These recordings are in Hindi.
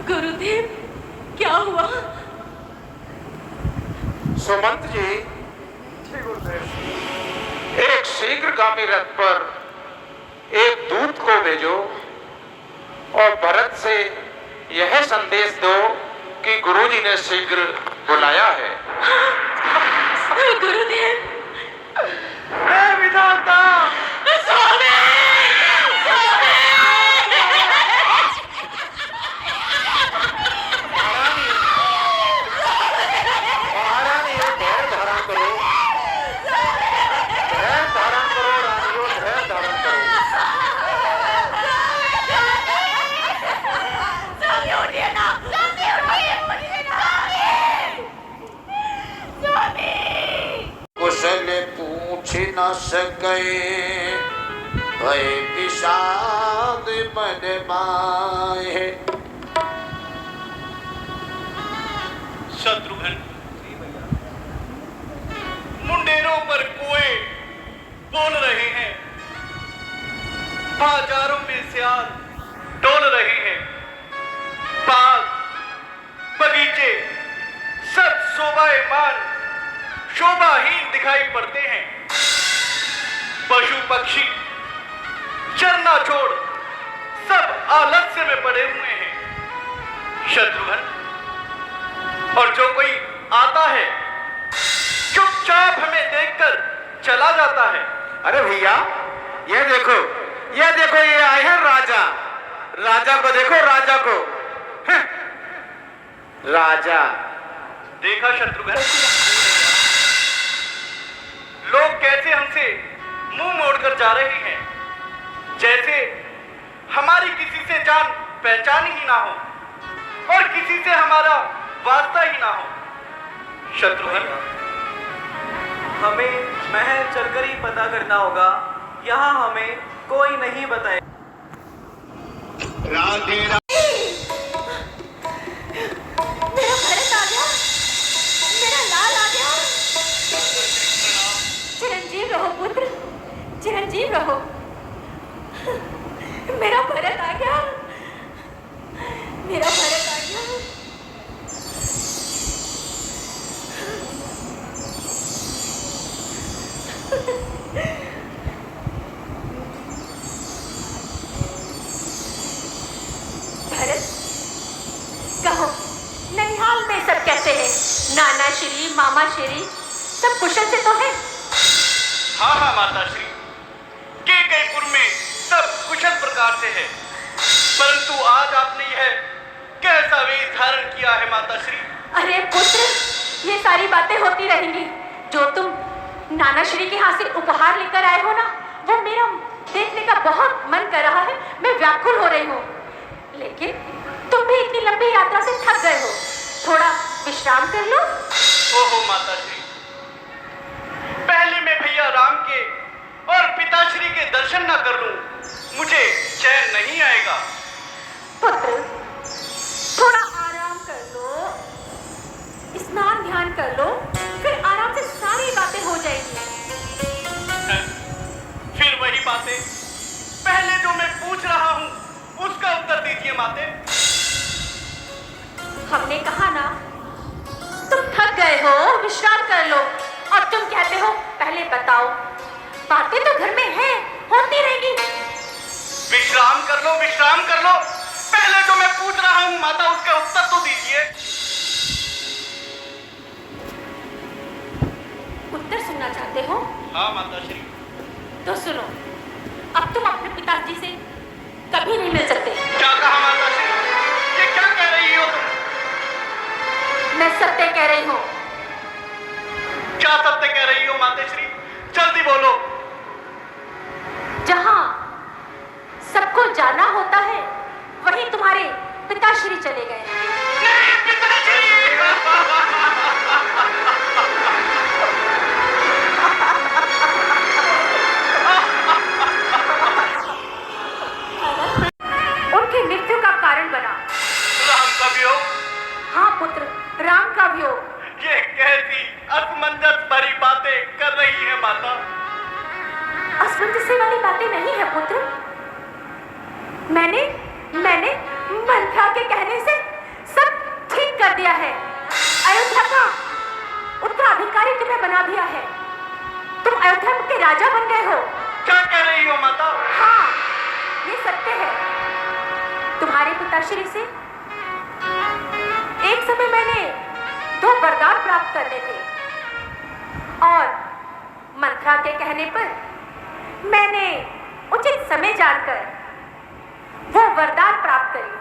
गुरुदेव, क्या हुआ? सुमंत जी, एक शीघ्रगामी रथ पर एक दूत को भेजो और भरत से यह संदेश दो कि गुरुजी ने शीघ्र बुलाया है। गुरुदेव, हे विधाता! स्वामी! न सके भय विषाद मन माहे। शत्रुघ्न, मुंडेरों पर कुएं बोल रहे हैं, बाजारों में सियार डोल रहे हैं, बाग बगीचे सब शोभायमान शोभाहीन दिखाई पड़ते हैं। पशु पक्षी चरना छोड़ सब आलस्य में पड़े हुए हैं। शत्रुघ्न, और जो कोई आता है चुपचाप हमें देखकर चला जाता है। अरे भैया, ये देखो ये आए हैं राजा। राजा को देखो, राजा को। राजा देखा शत्रुघ्न, लोग कैसे हमसे मुंह मोड़कर जा रहे हैं, जैसे हमारी किसी से जान पहचान ही ना हो और किसी से हमारा वास्ता ही ना हो। शत्रुघ्न, हमें महल चलकर ही पता करना होगा, यहाँ हमें कोई नहीं बताए। राधे मेरा भरत आ गया, मेरा लाल आ गया। चिरंजीव रहो पुत्र, चिरंजीव रहो। मेरा भरत आ गया, मेरा भरत आ गया। भरत, कहो, ननिहाल में सब कैसे हैं? नाना श्री, मामा श्री सब कुशल से तो है? हाँ माता श्री, केकयपुर में सब कुशल प्रकार से है, परंतु आज आपने यह कैसा वेश धारण किया है माता श्री? अरे पुत्र, ये सारी बातें होती रहेंगी। जो तुम नाना श्री के यहाँ से उपहार लेकर आए हो ना, वो मेरा देखने का बहुत मन कर रहा है। मैं व्याकुल हो रही हूँ, लेकिन तुम भी इतनी लंबी यात्रा से थक गए हो, थोड़ा विश्राम कर लो। ओहो माता श्री, पहले मैं भैया राम के और पिताश्री के दर्शन न कर लूं, मुझे चैन नहीं आएगा। पुत्र, थोड़ा आराम कर लो, स्नान ध्यान कर लो, फिर आराम से सारी बातें हो जाएंगी। फिर वही बातें, पहले जो मैं पूछ रहा हूँ उसका उत्तर दीजिए माते। हमने कहा ना, तुम थक गए हो, विश्राम कर लो, और तुम कहते हो पहले बताओ। बातें तो घर में हैं, होती रहेंगी। विश्राम कर लो, विश्राम कर लो, पहले जो मैं पूछ रहा हूँ माता उसका उत्तर तो दीजिए। उत्तर सुनना चाहते हो? हाँ माता श्री। तो सुनो, अब तुम अपने पिताजी से कभी नहीं मिल सकते। क्या कहा माता श्री? ये क्या कह रही हो तुम? मैं सत्य कह रही हूँ। क्या सत्य कह रही हो माता श्री? जल्दी बोलो। जहां सबको जाना होता है वहीं तुम्हारे पिताश्री चले गए। नहीं पिताजी! उनकी मृत्यु का कारण बना राम का वियोग? हाँ पुत्र, राम का वियोग। ये कैसी असमंजस भरी बातें कर रही है माता? असमंजस वाली बातें नहीं है पुत्र। मैंने मंत्रा के कहने से सब ठीक कर दिया है। अयोध्या का उत्तराधिकारी तुम्हें बना दिया है। तुम अयोध्या के राजा बन गए हो। क्या कह रही हो माता? हाँ, ये सत्य है। तुम्हारे पिताश्री से एक समय मैंने 2 वरदान प्राप्त करने थे और मंत्रा के कहने पर मैंने उचित समय जानकर वो वरदान प्राप्त करी।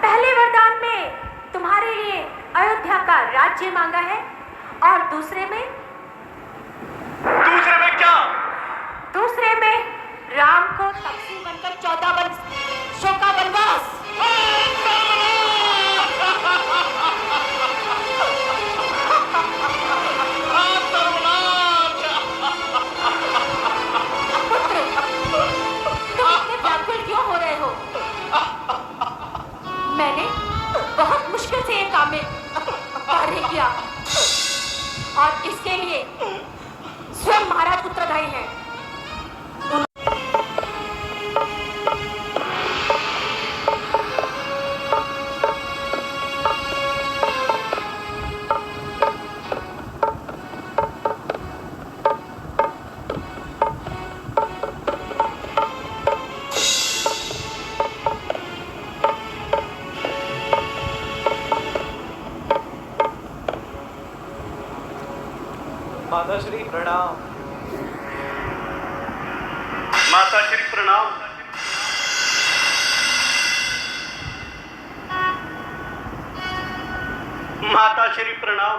पहले वरदान में तुम्हारे लिए अयोध्या का राज्य मांगा है और दूसरे में क्या? दूसरे में राम को तपसी बनकर 14 वर्षों का वनवास। पुत्र, तुम इतने व्याकुल क्यों हो रहे हो? मैंने बहुत मुश्किल से ये काम में कार्य किया और इसके लिए स्वयं महाराज उत्तरदायी हैं। माता श्री प्रणाम। माता श्री प्रणाम। माता श्री प्रणाम।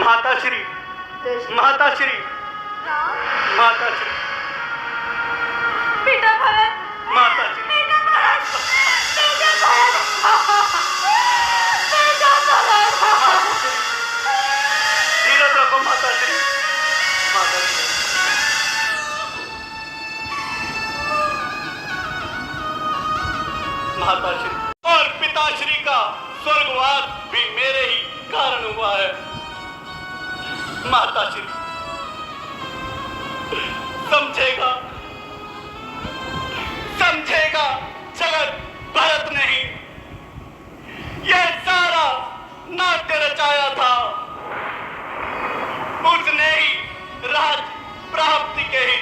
माता श्री, माता श्री, माता श्री, बेटा भरत, माता श्री, बेटा भरत, बेटा भरत, बेटा भरत। धीरज रखो माता श्री, माता श्री। माताश्री और पिताश्री का स्वर्गवास भी मेरे ही कारण हुआ है। माताश्री समझेगा, समझेगा जगत भरत नहीं यह सारा नाट्य रचाया था। उसने ही राज प्राप्ति के ही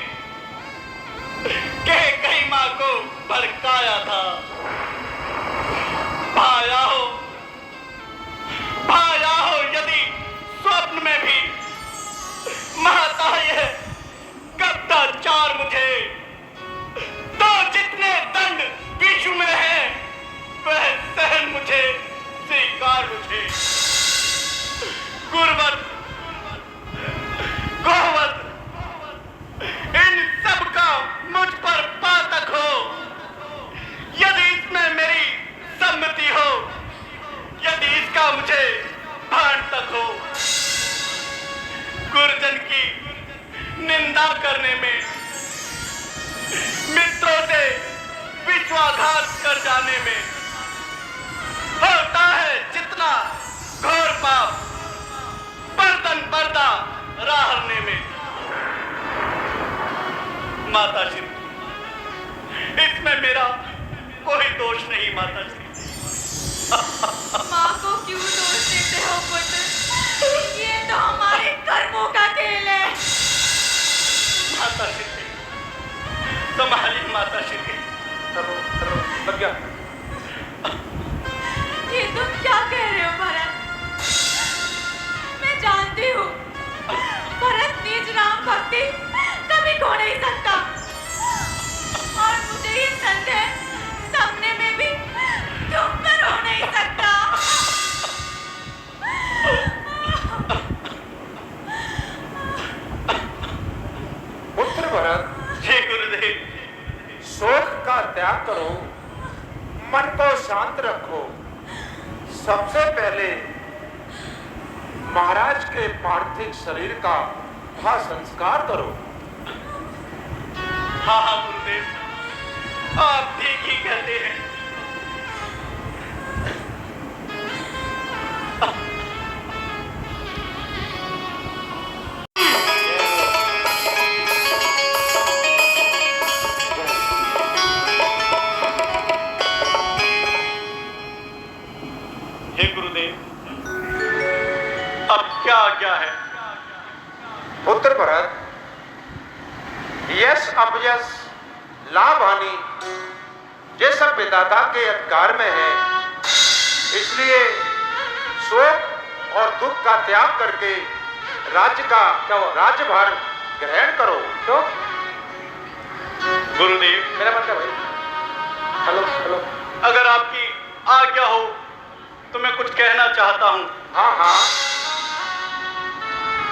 कही मां को भड़काया था। भाया हो यदि स्वप्न में भी महता यह गद्दाचार मुझे, तो जितने दंड विश्व में है वह सहन मुझे, स्वीकार मुझे। गुरबत, गोवत, इन सब का मुझ पर पातक हो यदि इसमें मेरी सम्मति हो, यदि इसका मुझे भान तक हो। गुरुजन की निंदा करने में, मित्रों से विश्वासघात कर जाने में होता है जितना घोर पाप, बर्तन पर्दा राहने में। माताश्री इसमें मेरा कोई दोष नहीं। माताश्री माँ को क्यों दोष देते हो पुत्र? ये तो हमारे कर्मों का खेल है। माताश्री संभालिए, माताश्री। करो लग गया। ये तुम क्या कह रहे हो भरत? मैं जानती हूँ भरत निज राम भक्ति कभी खो नहीं सकता, और मुझे ये संदेह सपने में भी तुम पर हो नहीं सकता। पुत्र भरत, जी गुरुदेव। शोक का त्याग करो, मन को शांत रखो। सबसे पहले महाराज के पार्थिव शरीर का वहाँ संस्कार करो। हाँ हाँ गुरुदेव, आप ठीक ही कहते हैं। हे गुरुदेव, अब क्या आज्ञा है? पुत्र भरत, यश अपयश लाभ हानि ये सब विधाता के अधिकार में है, इसलिए शोक और दुख का त्याग करके राज्य का राज्यभार ग्रहण करो। तो गुरुदेव, मेरा मतलब भाई, हेलो हेलो, अगर आपकी आज्ञा हो तो मैं कुछ कहना चाहता हूँ। हाँ हाँ,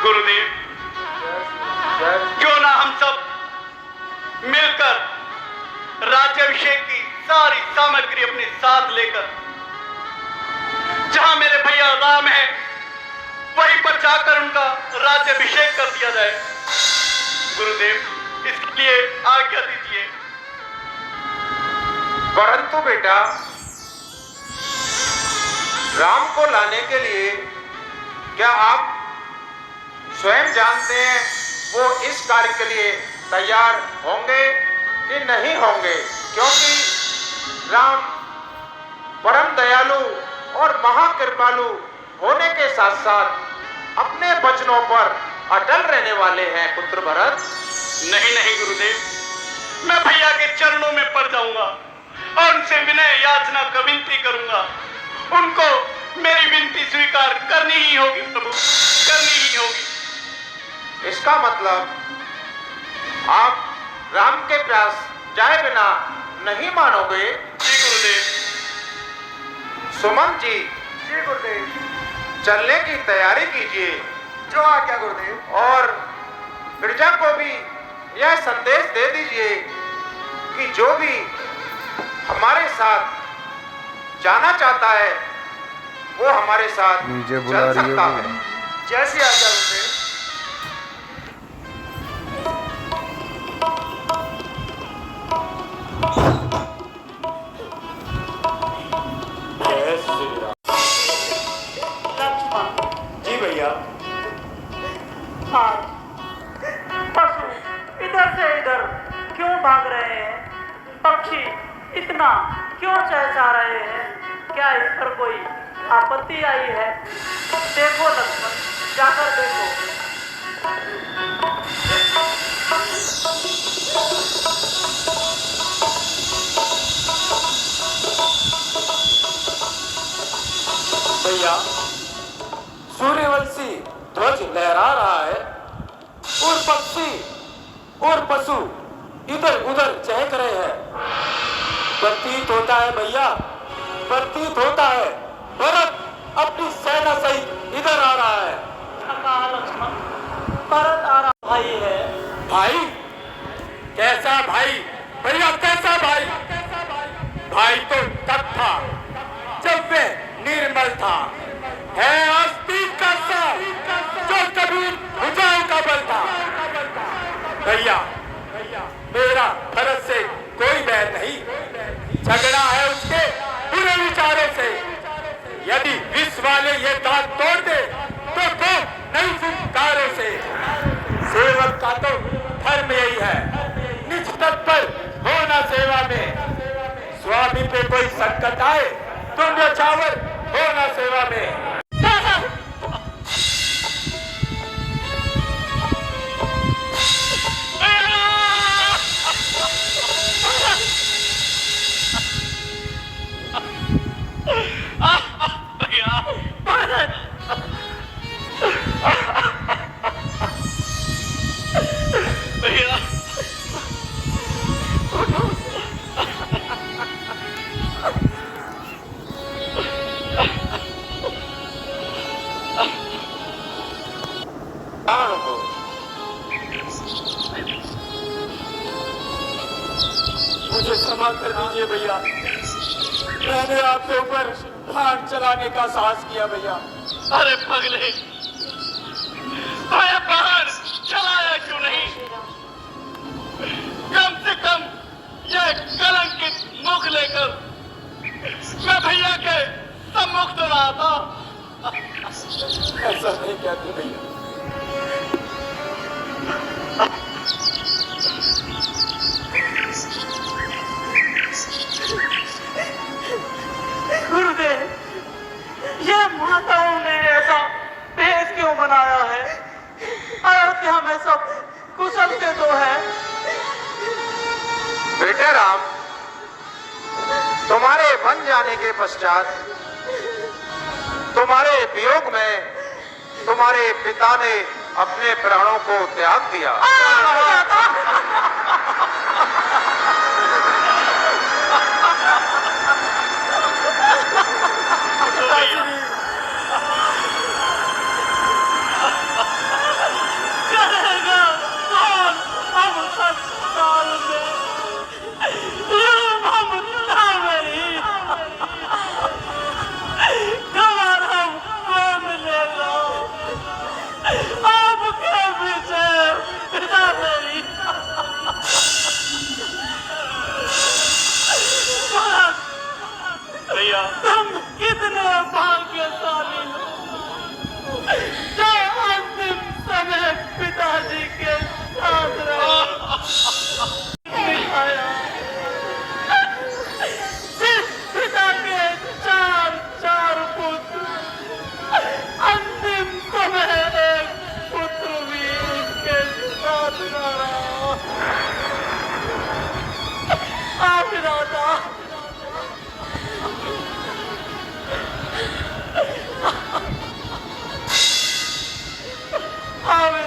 गुरुदेव, क्यों ना हम सब मिलकर राज्याभिषेक की सारी सामग्री अपने साथ लेकर जहां मेरे भैया राम है वहीं पर जाकर उनका राज्याभिषेक कर दिया जाए। गुरुदेव, इसके लिए आज्ञा दीजिए। परंतु बेटा, राम को लाने के लिए क्या आप स्वयं जानते हैं वो इस कार्य के लिए तैयार होंगे कि नहीं होंगे? क्योंकि राम परम दयालु और महाकृपालु होने के साथ साथ अपने वचनों पर अटल रहने वाले हैं। पुत्र भरत, नहीं नहीं गुरुदेव, मैं भैया के चरणों में पड़ जाऊंगा और उनसे विनय याचना का विनती करूंगा। उनको मेरी विनती स्वीकार करनी ही होगी प्रभु, करनी ही होगी। इसका मतलब आप राम के प्यास जाए बिना नहीं मानोगे? जी गुरुदेव। सुमन जी, जी गुरुदेव। चलने की तैयारी कीजिए। जो आज्ञा गुरुदेव। और गिरजा को भी यह संदेश दे दीजिए कि जो भी हमारे साथ जाना चाहता है वो हमारे साथ चल सकता है। जैसी आज्ञा गुरुदेव। जी भैया। पशु इधर से इधर क्यों भाग रहे हैं? पक्षी इतना क्यों चहचहा रहे हैं? क्या इस पर कोई आपत्ति आई है? देखो लक्ष्मण, जाकर देखो। भैया, सूर्यवंशी ध्वज लहरा रहा है और पक्षी और पशु इधर उधर चहक रहे हैं। प्रतीत होता है भैया, प्रतीत होता है भरत अपनी सेना सहित इधर आ रहा है। कहा लक्ष्मण, भरत आ रहा भाई है। भाई? कैसा भाई भैया, कैसा भाई? भाई तो तब था जब वे निर्मल था, है आस्तिक का सा जो कभी भुजाओं का बल था। भैया, मेरा भरत से कोई बैर नहीं, झगड़ा है उसके बुरे विचारों से। यदि विष वाले ये दांत तोड़ दे तो नहीं फुंकारों से। सेवक का तो धर्म यही है, निज तत्पर होना सेवा में। स्वामी पे कोई संकट आए तो न्यौछावर होना सेवा में। मैंने आपके ऊपर बाण चलाने का साहस किया भैया। अरे पगले, मैं बाहर चलाया क्यों नहीं? कम से कम यह कलंकित मुख लेकर मैं भैया के सम्मुख तो रहा था। ऐसा नहीं कहते भैया। गुरुदेव, ये माताओं ने ऐसा भेष क्यों बनाया है? अयोध्या में सब कुशल के तो है। बेटे राम, तुम्हारे बन जाने के पश्चात तुम्हारे वियोग में तुम्हारे पिता ने अपने प्राणों को त्याग दिया। करेगा कौन हम सत्काल में? ये ममता मेरी कमर हम कौन लेगा? आपके पीछे पिता मेरी भैया, तुम कितने भाग्यशाली हो जो अंतिम समय पिताजी के साथ रहे। दिखाया जिस पिता के चार पुत्र, अंतिम समय एक पुत्र भी उसके साथ न रहा। आप दादा,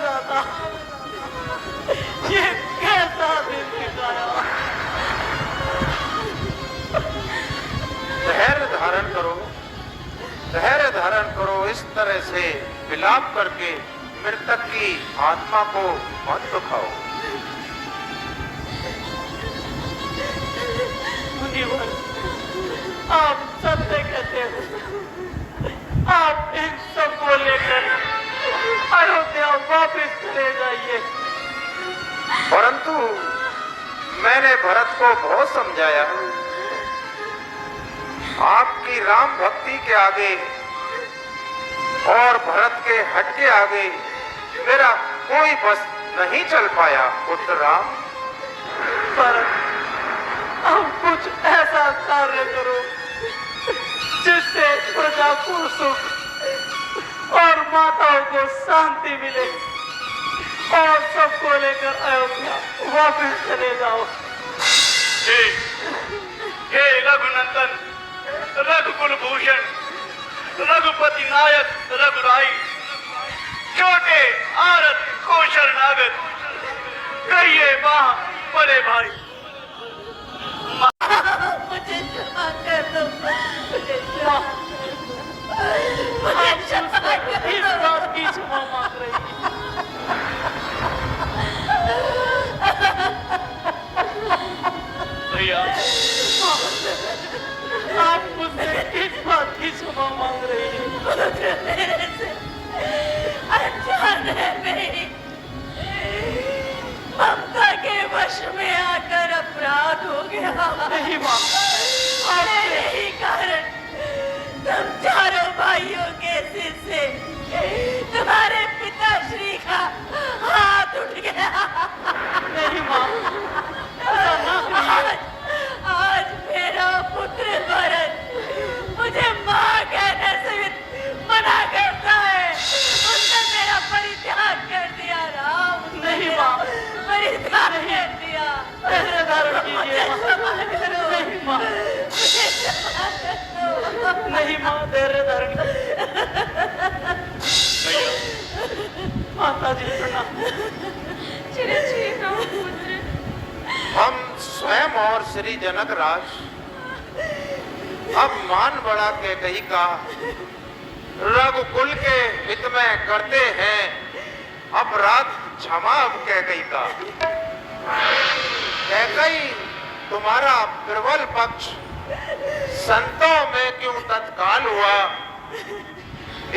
दादा, ये कैसा दिन दिखाया? धैर्य धारण करो, धैर्य धारण करो। इस तरह से विलाप करके मृतक की आत्मा को मत दुखाओ। मुनिवर, आप सत्य कहते हो। आप इन सबको लेकर अयोध्या वापस चले जाइए। परंतु मैंने भरत को बहुत समझाया। आपकी राम भक्ति के आगे और भरत के हट के आगे मेरा कोई बस नहीं चल पाया पुत्र राम। पर अब कुछ ऐसा कार्य करो जिससे प्रजा को सुख और माताओं को शांति मिले और सबको लेकर अयोध्या वापस चले जाओ। हे रघुनंदन, रघुकुल भूषण, रघुपति नायक रघुराई, छोटे आरत को शरणागत कहिए वहां बड़े भाई। मुझे क्षमा कर दो, मुझे क्षमा इस बात की क्षमा मांग रही है। भैया, आप मुझसे इस बात की क्षमा मांग रही है। मेरे से अनजान है, मेरी ममता के वश में आकर अपराध हो गया। नहीं मां, मेरे ही कारण तुम चारों भाइयों के सिर से तुम्हारे पिताश्री का हाथ उठ गया। नहीं मां, ऐसा ना करिए। आज मेरा पुत्र भरत मुझे माँ कहने से मना करता है। उसने मेरा परित्याग कर दिया। राम, नहीं मां, परित्याग कर दिया। धैर्य धारण कीजिए मां। क्षमा करो, नहीं मां, मुझे क्षमा करो। नहीं मां, धैर्य धारण माता जी प्रणाम। चिरंजीव राम पुत्र, हम स्वयं और श्री जनक राज अब मान बढ़ा के कही का रघुकुल के हित में करते हैं अपराध क्षमा। अब कैकई का कैकई तुम्हारा प्रबल पक्ष संतों में क्यों तत्काल हुआ,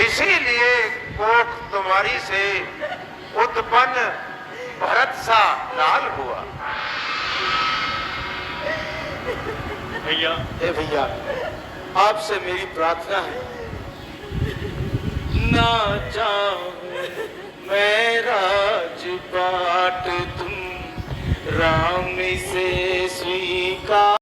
इसीलिए कोख तुम्हारी से उत्पन्न भरत सा लाल हुआ। भैया, ए भैया, आपसे मेरी प्रार्थना है, ना चाहूं मैं राजपाट, तुम राम से स्वीकार।